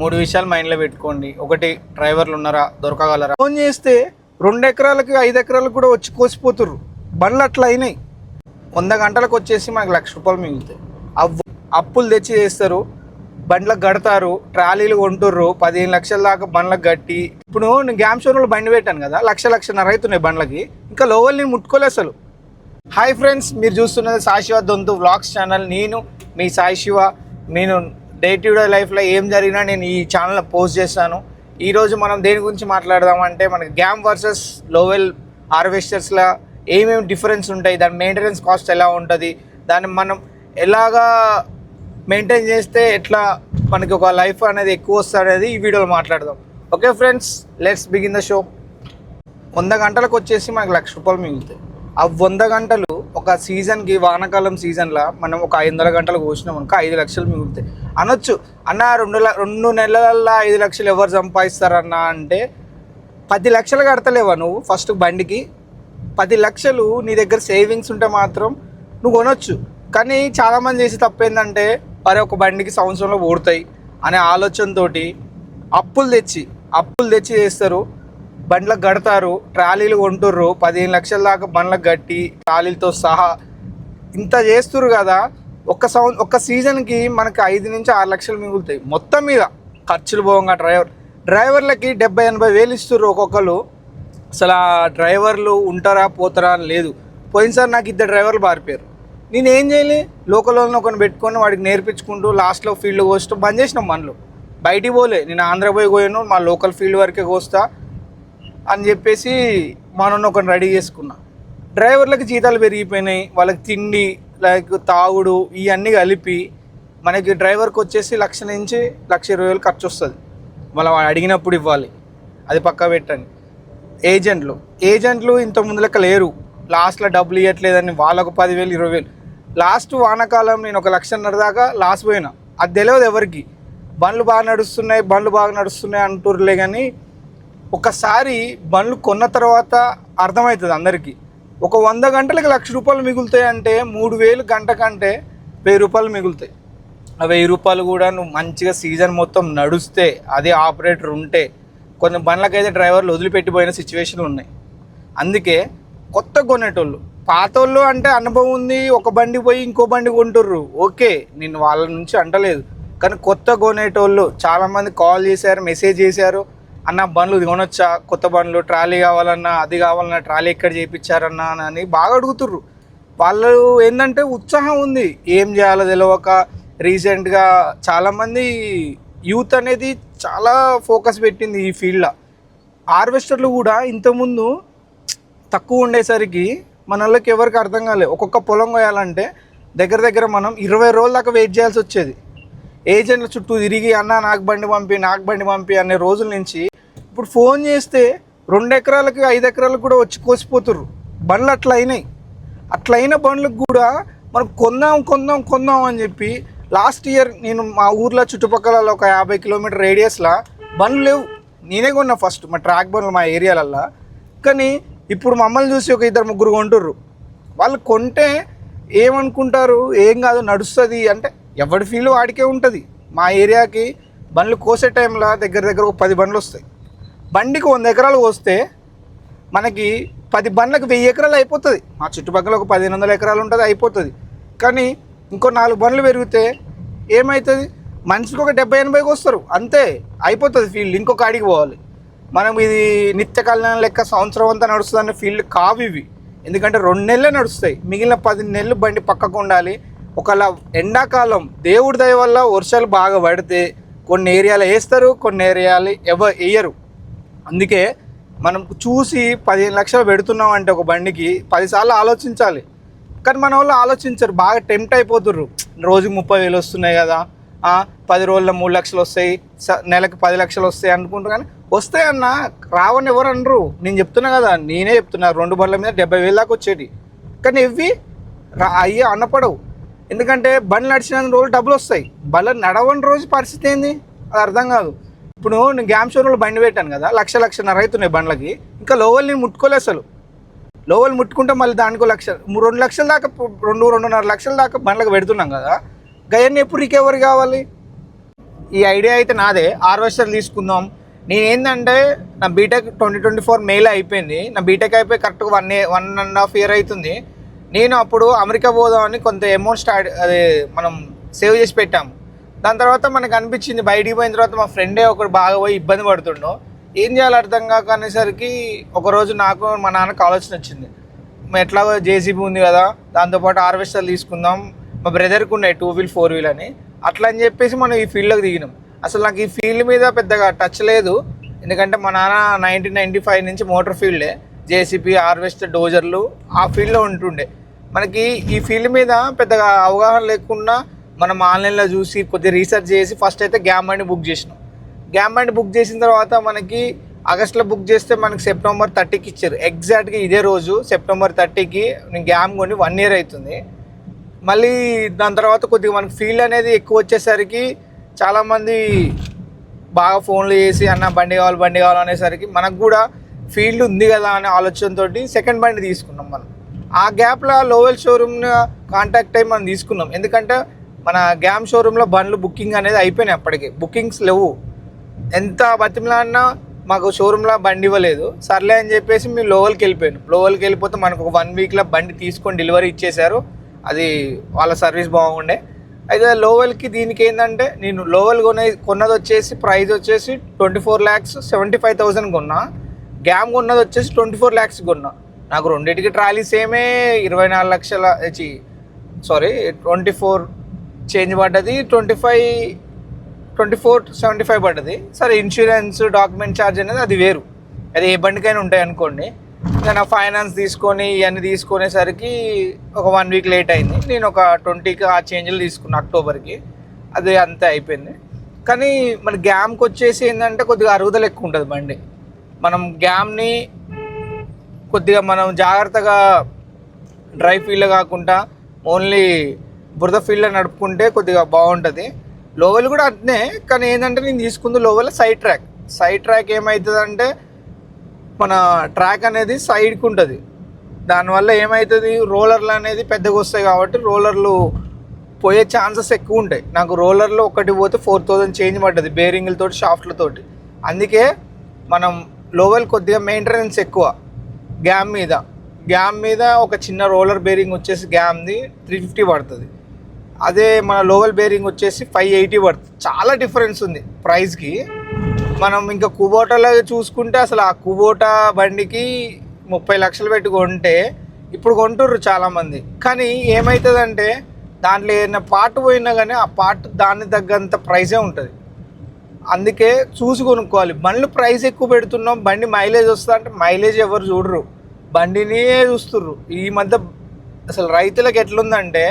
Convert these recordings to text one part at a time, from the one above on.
మూడు విషయాలు మైండ్లో పెట్టుకోండి. ఒకటి, డ్రైవర్లు ఉన్నారా, దొరకగలరా. ఫోన్ చేస్తే 2 ఎకరాలకి 5 ఎకరాలకు కూడా వచ్చి కోసిపోతుర్రు. బండ్లు అట్లా అయినాయి. 100 గంటలకు వచ్చేసి మనకు ₹1,00,000 మిగులుతాయి. అప్పులు తెచ్చి చేస్తారు, బండ్లకు కడతారు, ట్రాలీలు కొంటుర్రు, 15 లక్షల దాకా బండ్లకు కట్టి. ఇప్పుడు నేను గ్యామ్ షోరూంలో బండి పెట్టాను కదా, 1,00,000-1,50,000 అవుతున్నాయి బండ్లకి. ఇంకా లోవల్ నేను ముట్టుకోలే అసలు. హాయ్ ఫ్రెండ్స్, మీరు చూస్తున్నది సాయి శివ దొంతు వ్లాగ్స్ ఛానల్. నేను మీ సాయి శివ. నేను డే టు డే లైఫ్లో ఏం జరిగినా నేను ఈ ఛానల్లో పోస్ట్ చేస్తాను. ఈరోజు మనం దేని గురించి మాట్లాడదామంటే, మనకి గ్యామ్ వర్సెస్ లోవెల్ హార్వెస్టర్స్లో ఏమేమి డిఫరెన్స్ ఉంటాయి, దాని మెయింటెనెన్స్ కాస్ట్ ఎలా ఉంటుంది, దాన్ని మనం ఎలాగా మెయింటైన్ చేస్తే ఎట్లా మనకి ఒక లైఫ్ అనేది ఎక్కువ వస్తుంది అనేది ఈ వీడియోలో మాట్లాడదాం. Okay friends, let's begin the show. 100 గంటలకు వచ్చేసి మనకు ₹1,00,000 మిగులుతాయి. ఆ 100 గంటలు ఒక సీజన్కి, వానాకాలం సీజన్లో మనం ఒక 500 గంటలు కోసినాం అనుకో 5 లక్షలు మిగులుతాయి. అనొచ్చు, అన్న 2 నెలల్లో 5 లక్షలు ఎవరు సంపాదిస్తారన్న అంటే, 10 లక్షలు కడతలేవా నువ్వు ఫస్ట్ బండికి? 10 లక్షలు నీ దగ్గర సేవింగ్స్ ఉంటే మాత్రం నువ్వు కొనొచ్చు. కానీ చాలామంది చేసే తప్పు ఏంటంటే, ఒక బండికి సంవత్సరంలో ఓడతాయి అనే ఆలోచనతో అప్పులు తెచ్చి చేస్తారు, బండ్లకు కడతారు, ట్రాలీలు కొంటుర్రు, 15 లక్షల దాకా బండ్లకు కట్టి ట్రాలీలతో సహా ఇంత చేస్తుర్రు కదా. ఒక్క సీజన్కి మనకి 5-6 లక్షలు మిగులుతాయి మొత్తం మీద ఖర్చులు పోగా. డ్రైవర్లకి 70-80 వేలు ఇస్తుర్రు ఒక్కొక్కరు. అసలు ఆ డ్రైవర్లు ఉంటారా పోతారా అని లేదు. పోయినసారి నాకు 2 డ్రైవర్లు పారిపోయారు. నేనేం చేయలే, లోకల్లో ఒకరిని పెట్టుకొని వాడికి నేర్పించుకుంటూ లాస్ట్లో ఫీల్డ్ కోస్తూ బంద్ చేసినాం. బండ్లు బయటికి పోలే. నేను ఆంధ్ర పోయి పోయాను, మా లోకల్ ఫీల్డ్ వరకే కోస్తా అని చెప్పేసి మనం ఒకరిని రెడీ చేసుకున్నా. డ్రైవర్లకి జీతాలు పెరిగిపోయినాయి, వాళ్ళకి తిండి, లైక్ తాగుడు, ఇవన్నీ కలిపి మనకి డ్రైవర్కి వచ్చేసి 1,00,000 నుంచి 1,20,000 ఖర్చు వస్తుంది. మళ్ళీ వాడు అడిగినప్పుడు ఇవ్వాలి, అది పక్కా పెట్టండి. ఏజెంట్లు ఇంత ముందు లెక్క లేరు. లాస్ట్లో డబ్బులు ఇవ్వట్లేదని వాళ్ళకు 10,000, 20,000. లాస్ట్ వానాకాలం నేను 1,50,000 దాకా లాస్ పోయినా. అది తెలియదు ఎవరికి. బండ్లు బాగా నడుస్తున్నాయి అంటుర్రులే. కానీ ఒకసారి బండ్లు కొన్న తర్వాత అర్థమవుతుంది అందరికీ. ఒక 100 గంటలకి ₹1,00,000 మిగులుతాయి అంటే 3,000 గంట కంటే ₹1,000 మిగులుతాయి. ఆ ₹1,000 కూడా నువ్వు మంచిగా సీజన్ మొత్తం నడుస్తే, అదే ఆపరేటర్ ఉంటే, కొన్ని బండ్లకైతే డ్రైవర్లు వదిలిపెట్టిపోయిన సిచ్యువేషన్లు ఉన్నాయి. అందుకే కొత్త కొనేటోళ్ళు, పాతోళ్ళు అంటే అనుభవం ఉంది, ఒక బండి పోయి ఇంకో బండి కొంటుర్రు, ఓకే, నేను వాళ్ళ నుంచి అంటలేదు. కానీ కొత్త కొనేటోళ్ళు చాలామంది కాల్ చేశారు, మెసేజ్ చేశారు, అన్న బండ్లు కొనొచ్చా, కొత్త బండ్లు, ట్రాలీ కావాలన్నా, అది కావాలన్నా, ట్రాలీ ఎక్కడ చేయించారన్నా అని బాగా అడుగుతుర్రు. వాళ్ళు ఏంటంటే ఉత్సాహం ఉంది, ఏం చేయాలో తెలియక. రీసెంట్గా చాలామంది యూత్ అనేది చాలా ఫోకస్ పెట్టింది ఈ ఫీల్డ్లో. హార్వెస్టర్లు కూడా ఇంతకుముందు తక్కువ ఉండేసరికి మన వాళ్ళకి ఎవరికి అర్థం కాలేదు. ఒక్కొక్క పొలం కోయాలంటే దగ్గర మనం 20 రోజుల దాకా వెయిట్ చేయాల్సి వచ్చేది. ఏజెంట్ల చుట్టూ తిరిగి, అన్న నాకు బండి పంపి అనే రోజుల నుంచి ఇప్పుడు ఫోన్ చేస్తే 2 ఎకరాలకి 5 ఎకరాలకు కూడా వచ్చి కోసిపోతుర్రు. బండ్లు అట్లా అయిన బండ్లకు కూడా మనం కొందాం అని చెప్పి లాస్ట్ ఇయర్ నేను మా ఊర్లో చుట్టుపక్కల ఒక 50 కిలోమీటర్ రేడియస్లో బండ్లు లేవు. నేనే కొన్నా ఫస్ట్ మా ట్రాక్ బండ్లు మా ఏరియాలల్లో. కానీ ఇప్పుడు మమ్మల్ని చూసి ఒక 2-3 కొంటుర్రు. వాళ్ళు కొంటే ఏమనుకుంటారు, ఏం కాదు నడుస్తుంది అంటే, ఎవరి ఫీల్ వాడికే ఉంటుంది. మా ఏరియాకి బండ్లు కోసే టైంలో దగ్గర ఒక 10 బండ్లు వస్తాయి. బండికి 100 ఎకరాలు కోస్తే మనకి 10 బండ్లకు 1000 ఎకరాలు అయిపోతుంది. మా చుట్టుపక్కల ఒక 1,500 ఎకరాలు ఉంటుంది, అయిపోతుంది. కానీ ఇంకో 4 బండ్లు పెరిగితే ఏమవుతుంది, మనిషికి ఒక 70-80 వస్తారు, అంతే అయిపోతుంది ఫీల్డ్. ఇంకొక అడిగి పోవాలి మనం. ఇది నిత్య కళ్యాణం లెక్క సంవత్సరం అంతా నడుస్తుందన్న ఫీల్డ్ కావు ఇవి. ఎందుకంటే 2 నెలలే నడుస్తాయి, మిగిలిన 10 నెలలు బండి పక్కకు ఉండాలి. ఒకవేళ ఎండాకాలం దేవుడి దయ వల్ల వర్షాలు బాగా పడితే కొన్ని ఏరియాలు వేస్తారు, కొన్ని ఏరియాలు వేయరు. అందుకే మనం చూసి 15 లక్షలు పెడుతున్నాం అంటే ఒక బండికి 10 సార్లు ఆలోచించాలి. కానీ మన వాళ్ళు ఆలోచించరు, బాగా టెంప్ట్ అయిపోతుర్రు. రోజుకి 30,000 వస్తున్నాయి కదా, 10 రోజుల్లో 3 లక్షలు వస్తాయి, నెలకు 10 లక్షలు వస్తాయి అనుకుంటారు. కానీ వస్తాయన్న, రావని ఎవరు అనరు. నేను చెప్తున్నా కదా, నేనే చెప్తున్నా, 2 బండ్ల మీద 70,000 దాకా వచ్చేటి. కానీ ఇవి అయ్యే అన్నపడవు. ఎందుకంటే బండ్లు నడిచిన రోజు డబ్బులు వస్తాయి, బండ్లు నడవని రోజు పరిస్థితి ఏంది అది అర్థం కాదు. ఇప్పుడు నేను గ్యామ్ షోరూంలో బండి పెట్టాను కదా, 1,00,000-1,50,000 అవుతున్నాయి బండ్లకి. ఇంకా లోవల్ నేను ముట్టుకోలే అసలు. లోవల్ ముట్టుకుంటే మళ్ళీ దానికో 1,00,000, 2 లక్షల దాకా, 2-2.5 లక్షల దాకా బండ్లకు పెడుతున్నాం కదా. గయన్ని ఎప్పుడు రికవరీ కావాలి? ఈ ఐడియా అయితే నాదే, హార్వెస్టర్ తీసుకుందాం. నేనేంటంటే నా బీటెక్ 2024 మేలో అయిపోయింది. నా బీటెక్ అయిపోయి కరెక్ట్గా 1.5 year అవుతుంది. నేను అప్పుడు అమెరికా పోదామని కొంత అమౌంట్ అదే మనం సేవ్ చేసి పెట్టాము. దాని తర్వాత మనకు అనిపించింది బయటికి పోయిన తర్వాత మా ఫ్రెండే ఒకడు బాగా పోయి ఇబ్బంది పడుతుండో, ఏం చేయాలో అర్థం కాక అనేసరికి ఒకరోజు నాకు మా నాన్నకు ఆలోచన వచ్చింది, ఎట్లాగో జేసీబీ ఉంది కదా, దాంతోపాటు హార్వెస్టర్ తీసుకుందాం. మా బ్రదర్కి ఉన్నాయి 2-wheel 4-wheel అని. అట్లా అని చెప్పేసి మనం ఈ ఫీల్డ్లోకి దిగినాం. అసలు నాకు ఈ ఫీల్డ్ మీద పెద్దగా టచ్ లేదు, ఎందుకంటే మా నాన్న 1995 నుంచి మోటార్ ఫీల్డే, జేసీబీ, హార్వెస్టర్, డోజర్లు ఆ ఫీల్డ్లో ఉంటుండే. మనకి ఈ ఫీల్డ్ మీద పెద్దగా అవగాహన లేకుండా మనం ఆన్లైన్లో చూసి కొద్దిగా రీసెర్చ్ చేసి ఫస్ట్ అయితే గ్యామ్ బండి బుక్ చేసినాం. గ్యామ్ బండి బుక్ చేసిన తర్వాత మనకి ఆగస్ట్లో బుక్ చేస్తే మనకి సెప్టెంబర్ 30కి ఇచ్చారు. ఎగ్జాక్ట్గా ఇదే రోజు సెప్టెంబర్ 30కి నేను గ్యామ్ కొని 1 year అవుతుంది. మళ్ళీ దాని తర్వాత కొద్దిగా మనకి ఫీల్డ్ అనేది ఎక్కువ వచ్చేసరికి చాలామంది బాగా ఫోన్లు చేసి అన్న బండి కావాలి అనేసరికి మనకు కూడా ఫీల్డ్ ఉంది కదా అనే ఆలోచనతో సెకండ్ బండి తీసుకున్నాం. మనం ఆ గ్యాప్లో లోవెల్ షోరూమ్ని కాంటాక్ట్ అయ్యి మనం తీసుకున్నాం. ఎందుకంటే మన గ్యామ్ షోరూంలో బండ్లు బుకింగ్ అనేది అయిపోయినాయి, అప్పటికి బుకింగ్స్ లేవు. ఎంత బతిమలాడినా మాకు షోరూంలో బండి ఇవ్వలేదు. సర్లే అని చెప్పేసి మేము లోవల్కి వెళ్ళిపోయాను. లోవల్కి వెళ్ళిపోతే మనకు ఒక 1 weekలో బండి తీసుకొని డెలివరీ ఇచ్చేశారు. అది వాళ్ళ సర్వీస్ బాగుండే. అయితే లోవల్కి దీనికి ఏంటంటే నేను లోవల్ కొన్నది వచ్చేసి ప్రైస్ వచ్చేసి 24,75,000 కొన్నా. గ్యామ్ కొన్నది వచ్చేసి 24 lakhs కొన్నా. నాకు రెండింటికి ట్రాలీ సేమే 24 లక్షల 24 చేంజ్ పడ్డది, 24,75 పడ్డది. సరే ఇన్సూరెన్స్ డాక్యుమెంట్ ఛార్జ్ అనేది అది వేరు, అది ఏ బండికైనా ఉంటాయి అనుకోండి. ఇంకా నా ఫైనాన్స్ తీసుకొని ఇవన్నీ తీసుకునేసరికి ఒక 1 week లేట్ అయింది. నేను ఒక 20కి ఆ చేంజ్లు తీసుకున్నా అక్టోబర్కి, అది అంతే అయిపోయింది. కానీ మన గ్యామ్కి వచ్చేసి ఏంటంటే కొద్దిగా అరుగుదల ఎక్కువ ఉంటుంది బండి. మనం గ్యామ్ని కొద్దిగా మనం జాగ్రత్తగా డ్రై ఫీల్డ్ కాకుండా ఓన్లీ బురద ఫీల్డ్లో నడుపుకుంటే కొద్దిగా బాగుంటుంది. లోవల్ కూడా అంతే, కానీ ఏంటంటే నేను తీసుకుంది లోవల్ సైడ్ ట్రాక్ ఏమవుతుందంటే మన ట్రాక్ అనేది సైడ్కి ఉంటుంది. దానివల్ల ఏమవుతుంది, రోలర్లు అనేది పెద్దగా వస్తాయి కాబట్టి రోలర్లు పోయే ఛాన్సెస్ ఎక్కువ ఉంటాయి. నాకు రోలర్లో ఒకటి పోతే 4,000 చేంజ్ పడ్డది బేరింగ్లతోటి షాఫ్ట్లతోటి. అందుకే మనం లోవల్ కొద్దిగా మెయింటెనెన్స్ ఎక్కువ. గ్యామ్ మీద ఒక చిన్న రోలర్ బేరింగ్ వచ్చేసి గ్యామ్ది 350 పడుతుంది. అదే మన లోవల్ బేరింగ్ వచ్చేసి 580 పడుతుంది. చాలా డిఫరెన్స్ ఉంది ప్రైస్కి. మనం ఇంకా కుబోటాలో చూసుకుంటే అసలు ఆ కుబోటా బండికి 30 లక్షలు పెట్టి కొంటే ఇప్పుడు కొంటుర్రు చాలామంది. కానీ ఏమవుతుందంటే దాంట్లో ఏదైనా పార్ట్ పోయినా కానీ ఆ పార్ట్ దాన్ని తగ్గంత ప్రైజే ఉంటుంది. అందుకే చూసి కొనుక్కోవాలి. బండ్లు ప్రైస్ ఎక్కువ పెడుతున్నాం, బండి మైలేజ్ వస్తా అంటే మైలేజ్ ఎవరు చూడరు, బండినే చూస్తుర్రు. ఈ మధ్య అసలు రైతులకు ఎట్లుందంటే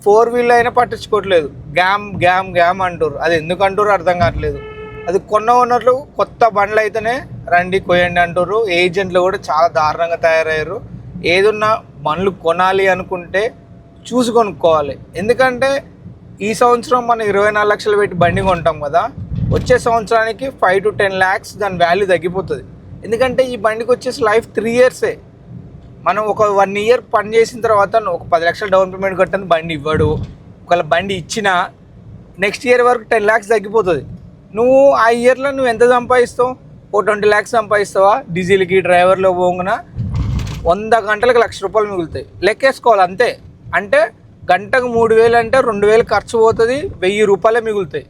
4-wheel అయినా పట్టించుకోవట్లేదు, గ్యామ్ అంటారు. అది ఎందుకు అంటారు అర్థం కావట్లేదు. అది ఉన్నట్లు కొత్త బండ్లు అయితేనే రండి కొయ్యండి అంటారు. ఏజెంట్లు కూడా చాలా దారుణంగా తయారయ్యారు. ఏదున్నా బండ్లు కొనాలి అనుకుంటే చూసి కొనుక్కోవాలి. ఎందుకంటే ఈ సంవత్సరం మనం 24 లక్షలు పెట్టి బండి కొంటాం కదా, వచ్చే సంవత్సరానికి 5 to 10 lakhs దాని వాల్యూ తగ్గిపోతుంది. ఎందుకంటే ఈ బండికి వచ్చేసి లైఫ్ 3 years. మనం ఒక 1 year పని చేసిన తర్వాత ఒక 10 లక్షలు డౌన్ పేమెంట్ కట్టని బండి ఇవ్వడు. ఒకవేళ బండి ఇచ్చినా నెక్స్ట్ ఇయర్ వరకు 10 lakhs తగ్గిపోతుంది. నువ్వు ఆ ఇయర్లో నువ్వు ఎంత సంపాదిస్తావు? ఓ 20 lakhs సంపాదిస్తావా? డీజిల్కి డ్రైవర్లో పోగునా 100 గంటలకు ₹1,00,000 మిగులుతాయి. లెక్కేసుకోవాలి అంతే. అంటే గంటకు 3,000 అంటే 2,000 ఖర్చు పోతుంది, ₹1,000 మిగులుతాయి.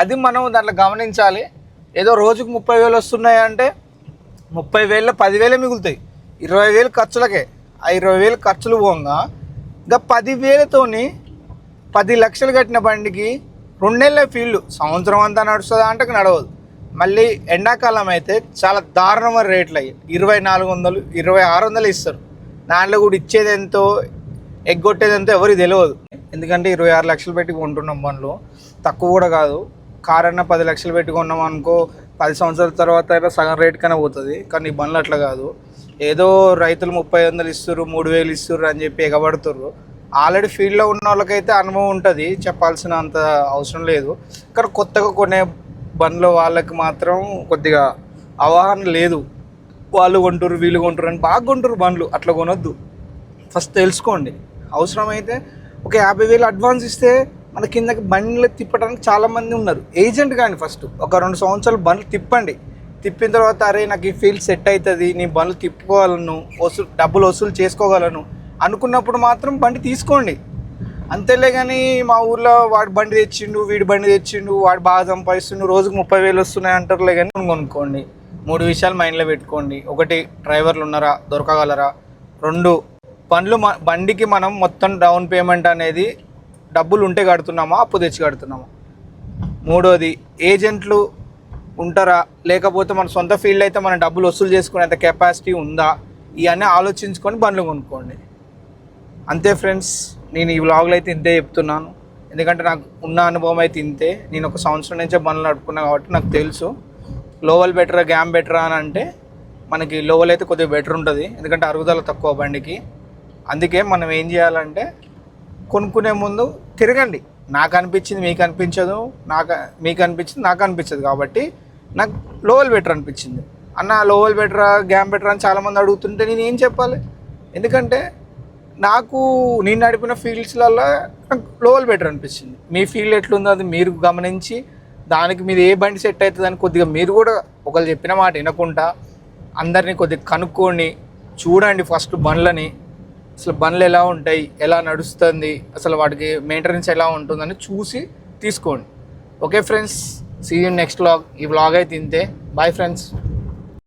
అది మనం దాంట్లో గమనించాలి. ఏదో రోజుకు 30,000 వస్తున్నాయంటే 30,000లో 10,000 మిగులుతాయి. 20,000 ఖర్చులకే. ఆ 20,000 ఖర్చులు పోగా ఇంకా 10,000తోని 10 లక్షలు కట్టిన బండికి 2 నెలల ఫీల్డ్ సంవత్సరం అంతా నడుస్తుందా అంటే నడవదు. మళ్ళీ ఎండాకాలం అయితే చాలా దారుణమైన రేట్లు అయ్యాయి. 2,400, 2,600 ఇస్తారు. దాంట్లో కూడా ఇచ్చేది ఎంతో ఎగ్గొట్టేది ఎంతో ఎవరికి తెలియదు. ఎందుకంటే 26 లక్షలు పెట్టి కొంటున్నాం బండ్లు, తక్కువ కూడా కాదు. కార్ అన్న 10 లక్షలు పెట్టి కొన్నాం అనుకో, 10 సంవత్సరాల తర్వాత అయినా సగం రేట్ కన్నా పోతుంది. కానీ ఈ బండ్లు అట్లా కాదు. ఏదో రైతులు 30,000 ఇస్తారు, 3,000 ఇస్తారు అని చెప్పి ఎగబడుతుర్రు. ఆల్రెడీ ఫీల్డ్లో ఉన్న వాళ్ళకైతే అనుభవం ఉంటుంది, చెప్పాల్సిన అంత అవసరం లేదు. కానీ కొత్తగా కొనే బండ్లు వాళ్ళకి మాత్రం కొద్దిగా అవగాహన లేదు. వాళ్ళు కొంటారు వీళ్ళు కొంటారు అని బాగా కొంటారు బండ్లు. అట్లా కొనొద్దు, ఫస్ట్ తెలుసుకోండి. అవసరమైతే ఒక 50,000 అడ్వాన్స్ ఇస్తే మన కిందకి బండ్లు తిప్పడానికి చాలామంది ఉన్నారు. ఏజెంట్ కానీ ఫస్ట్ ఒక 2 సంవత్సరాలు బండ్లు తిప్పండి. తిప్పిన తర్వాత అరే నాకు ఈ ఫీల్డ్ సెట్ అవుతుంది, నీ బండ్లు తిప్పుకోగలను, డబ్బులు వసూలు చేసుకోగలను అనుకున్నప్పుడు మాత్రం బండి తీసుకోండి. అంతేలే కానీ మా ఊర్లో వాడు బండి తెచ్చిండు, వీడి బండి తెచ్చిండు, వాడు బాగా సంపాదిస్తుండు, రోజుకు 30,000 వస్తున్నాయి అంటారులే కానీ కొనుక్కోండి. 3 విషయాలు మైండ్లో పెట్టుకోండి. 1, డ్రైవర్లు ఉన్నారా, దొరకగలరా. 2, బండికి మనం మొత్తం డౌన్ పేమెంట్ అనేది డబ్బులు ఉంటే కడుతున్నామా, అప్పు తెచ్చి కడుతున్నామా. 3వది ఏజెంట్లు ఉంటారా, లేకపోతే మన సొంత ఫీల్డ్ అయితే మన డబ్బులు వసూలు చేసుకునేంత కెపాసిటీ ఉందా, ఇవన్నీ ఆలోచించుకొని బండ్లు కొనుక్కోండి. అంతే ఫ్రెండ్స్, నేను ఈ వ్లాగ్లో అయితే ఇంతే చెప్తున్నాను. ఎందుకంటే నాకు ఉన్న అనుభవం అయితే ఇంతే. నేను 1 సంవత్సరం నుంచే బండ్లు నడుపుకున్నా కాబట్టి నాకు తెలుసు. లోవల్ బెటరా, గ్యామ్ బెటరా అని అంటే మనకి లోవల్ అయితే కొద్దిగా బెటర్ ఉంటుంది, ఎందుకంటే అరుగుదల తక్కువ బండికి. అందుకే మనం ఏం చేయాలంటే కొనుక్కునే ముందు తిరగండి. నాకు అనిపించింది మీకు అనిపించదు, మీకు అనిపించింది నాకు అనిపించదు, కాబట్టి నాకు లోవల్ బెటర్ అనిపించింది. అన్న లోవల్ బెటరా, గ్యామ్ బెటరా అని చాలామంది అడుగుతుంటే నేను ఏం చెప్పాలి? ఎందుకంటే నేను నడిపిన ఫీల్డ్స్లలో నాకు లోవల్ బెటర్ అనిపించింది. మీ ఫీల్డ్ ఎట్లుందో అది మీరు గమనించి దానికి మీరు ఏ బండి సెట్ అవుతుందని కొద్దిగా మీరు కూడా ఒకరు చెప్పిన మాట వినకుండా అందరినీ కొద్దిగా కనుక్కోండి, చూడండి ఫస్ట్ బండ్లని. అసలు బండ్లు ఎలా ఉంటాయి, ఎలా నడుస్తుంది, అసలు వాటికి మెయింటెనెన్స్ ఎలా ఉంటుందని చూసి తీసుకోండి. Okay friends, see you next vlog. ఈ వ్లాగ్ అయితే ఇంతే. Bye friends.